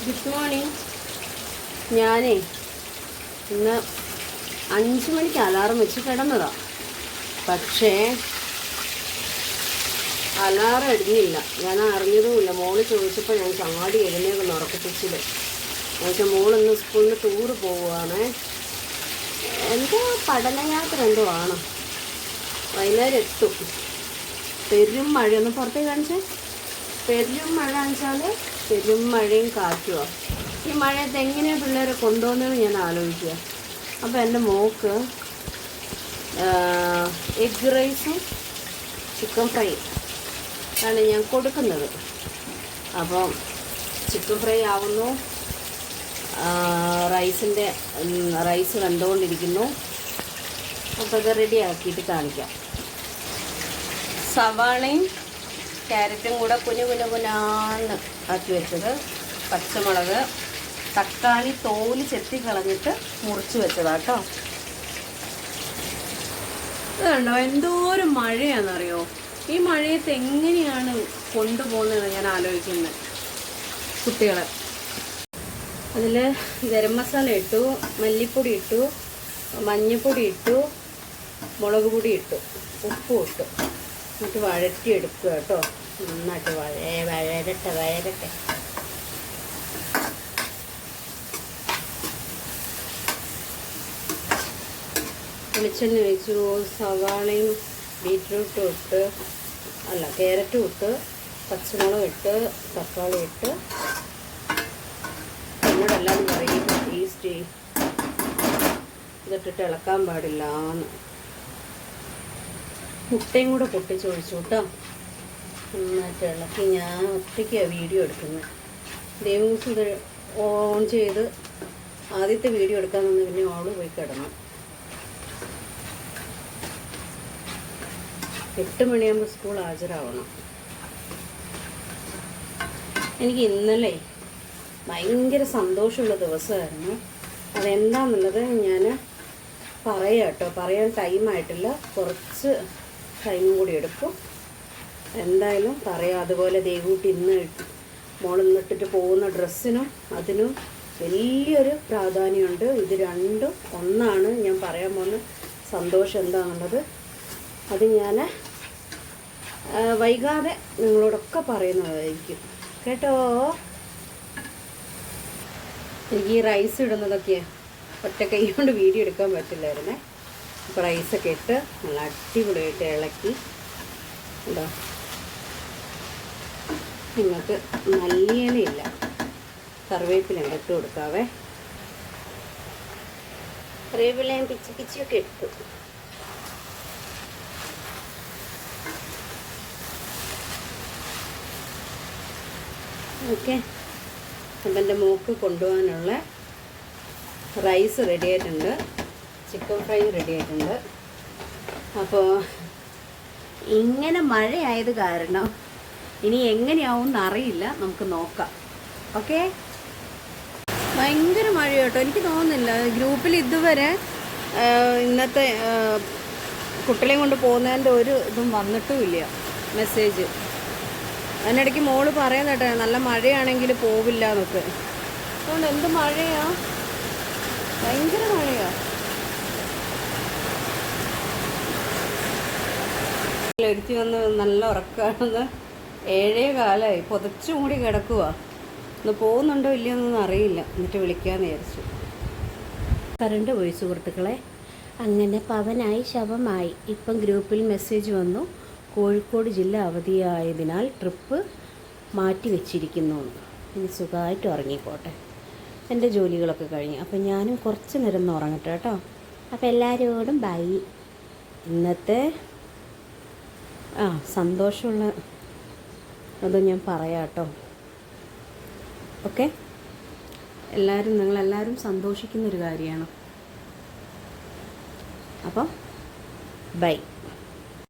Good morning. ഞാനേ ഇന്ന് 5 മണിക്ക് അലാറം വെച്ച് കിടന്നതാണ്. പക്ഷേ അലാറം അടിഞ്ഞില്ല. ഞാൻ അറിഞ്ഞതുമില്ല. മോള് ചോദിച്ചപ്പോൾ ഞാൻ ചാടി എഴുന്നേൽക്കുന്നു ഉറക്കപ്പിച്ചിൽ. പക്ഷേ മോളിന്ന് സ്കൂളിൽ നിന്ന് ടൂറ് പോവുകയാണ്. എന്തോ പഠനയാത്ര എന്തോ ആണ്. വൈകുന്നേരം എത്തും. പെരും മഴയൊന്ന് പുറത്തേക്ക് കാണിച്ചേ. പെരും മഴ കാണിച്ചാൽ പെരും മഴയും കാറ്റുമോ. ഈ മഴയത്ത് എങ്ങനെയാണ് പിള്ളേരെ കൊണ്ടുപോകുന്നതെന്ന് ഞാൻ ആലോചിക്കുക. അപ്പോൾ എൻ്റെ മോക്ക് എഗ് റൈസും ചിക്കൻ ഫ്രൈ ആണ് ഞാൻ കൊടുക്കുന്നത്. അപ്പം ചിക്കൻ ഫ്രൈ ആവുന്നു, റൈസ് വെന്തുകൊണ്ടിരിക്കുന്നു. അപ്പോൾ അത് റെഡി ആക്കിയിട്ട് കാണിക്കാം. സവാളയും ക്യാരറ്റും കൂടെ കുനാന്ന് ആക്കി വെച്ചത്, പച്ചമുളക്, തക്കാളി തോല് ചെത്തി കളഞ്ഞിട്ട് മുറിച്ച് വെച്ചതാട്ടോ. ഇതുണ്ടോ എന്തോരം മഴയാണെന്നറിയോ. ഈ മഴയത്ത് എങ്ങനെയാണ് കൊണ്ടുപോകുന്നതെന്ന് ഞാൻ ആലോചിക്കുന്നത് കുട്ടികളെ. അതിൽ ഗരം മസാല ഇട്ടു, മല്ലിപ്പൊടി ഇട്ടു, മഞ്ഞൾപ്പൊടി ഇട്ടു, മുളക് പൊടി ഇട്ടു, ഉപ്പും ഇട്ടു. എന്നിട്ട് വഴറ്റി എടുക്കുക കേട്ടോ. നന്നായിട്ട് വഴരട്ടെ. വെളിച്ചെണ്ണ ഒഴിച്ചു, സവാളയും ബീറ്റ്റൂട്ടും ഇട്ട്, ക്യാരറ്റും ഇട്ട്, പച്ചമുളക് ഇട്ട്, തക്കാളി ഇട്ട്. എന്നോടെല്ലാവരും പറയും ടേസ്റ്റ് ഇതിട്ടിട്ട് ഇളക്കാൻ പാടില്ല എന്ന്. മുട്ടയും കൂടെ പൊട്ടിച്ചൊഴിച്ചു കേട്ടോ. നന്നായിട്ട് ഇളക്കി. ഞാൻ ഒറ്റയ്ക്കാണ് വീഡിയോ എടുക്കുന്നത്. ദേവൂസ് ഇത് ഓൺ ചെയ്ത് ആദ്യത്തെ വീഡിയോ എടുക്കാൻ നിന്ന് പിന്നെ അവള് പോയി കിടന്നു. 8 മണിയാകുമ്പോൾ സ്കൂൾ ഹാജരാവണം. എനിക്ക് ഇന്നലെ ഭയങ്കര സന്തോഷമുള്ള ദിവസമായിരുന്നു. അതെന്താണെന്നുള്ളത് ഞാൻ പറയാം കേട്ടോ. പറയാൻ ടൈമായിട്ടില്ല, കുറച്ച് ടൈമും കൂടി എടുക്കും. എന്തായാലും പറയാം. അതുപോലെ ദേവൂട്ടി മോളിന്നിട്ടിട്ട് പോകുന്ന ഡ്രസ്സിനും അതിനും വലിയൊരു പ്രാധാന്യമുണ്ട്. ഇത് രണ്ടും ഒന്നാണ്. ഞാൻ പറയാൻ പോകുന്ന സന്തോഷം എന്താണെന്നുള്ളത് അത് ഞാൻ വൈകാതെ നിങ്ങളോടൊക്കെ പറയുന്നതായിരിക്കും കേട്ടോ. എനിക്ക് ഈ റൈസ് ഇടുന്നതൊക്കെ ഒറ്റ കൈ കൊണ്ട് വീഡിയോ എടുക്കാൻ പറ്റില്ലായിരുന്നേ. അപ്പോൾ റൈസൊക്കെ ഇട്ട് നല്ല അടിപൊളിയായിട്ട് ഇളക്കി. ഉണ്ടോ, നിങ്ങൾക്ക് മല്ലിയിലയില്ല, കറിവേപ്പില ഇട്ട് കൊടുക്കാവേ. കറിവേപ്പിലയും പിച്ചിയൊക്കെ ഇട്ടു. ഓക്കെ. അപ്പം എൻ്റെ മോക്ക് കൊണ്ടുപോകാനുള്ള റൈസ് റെഡി ആയിട്ടുണ്ട്, ചിക്കൻ ഫ്രൈ റെഡി ആയിട്ടുണ്ട്. അപ്പോൾ ഇങ്ങനെ മഴയായത് കാരണം ഇനി എങ്ങനെയാവും എന്നറിയില്ല, നമുക്ക് നോക്കാം. ഓക്കെ. ഭയങ്കര മഴ കേട്ടോ. എനിക്ക് തോന്നുന്നില്ല ഗ്രൂപ്പിൽ ഇതുവരെ ഇന്നത്തെ കുട്ടികളെയും കൊണ്ട് പോകുന്നതിൻ്റെ ഒരു ഇതും വന്നിട്ടുമില്ല മെസ്സേജ്. അതിനിടയ്ക്ക് മോള് പറയുന്ന കേട്ടോ നല്ല മഴയാണെങ്കിൽ പോവില്ല എന്നൊക്കെ. അതുകൊണ്ട് എന്ത് മഴയാ, ഭയങ്കര മഴയാ. ഒരുത്തി വന്ന് നല്ല ഉറക്കമാണെന്ന്. 7:15 പുതച്ചു മൂടി കിടക്കുക. ഒന്ന് പോകുന്നുണ്ടോ ഇല്ലയെന്നൊന്നും അറിയില്ല. എന്നിട്ട് വിളിക്കാമെന്ന് വിചാരിച്ചു. കറണ്ട് പോയി സുഹൃത്തുക്കളെ. അങ്ങനെ പവനായി ശവമായി. ഇപ്പം ഗ്രൂപ്പിൽ മെസ്സേജ് വന്നു, കോഴിക്കോട് ജില്ല അവധിയായതിനാൽ ട്രിപ്പ് മാറ്റി വെച്ചിരിക്കുന്നു. ഇനി സുഖമായിട്ട് ഉറങ്ങിക്കോട്ടെ. എൻ്റെ ജോലികളൊക്കെ കഴിഞ്ഞു. അപ്പം ഞാനും കുറച്ച് നേരം ഒന്ന് ഉറങ്ങട്ടെ കേട്ടോ. അപ്പോൾ എല്ലാവരോടും ബൈ. ഇന്നത്തെ സന്തോഷമുള്ള അത് ഞാൻ പറയാം കേട്ടോ. ഓക്കെ. നിങ്ങളെല്ലാവരും സന്തോഷിക്കുന്നൊരു കാര്യമാണ്. അപ്പം ബൈ.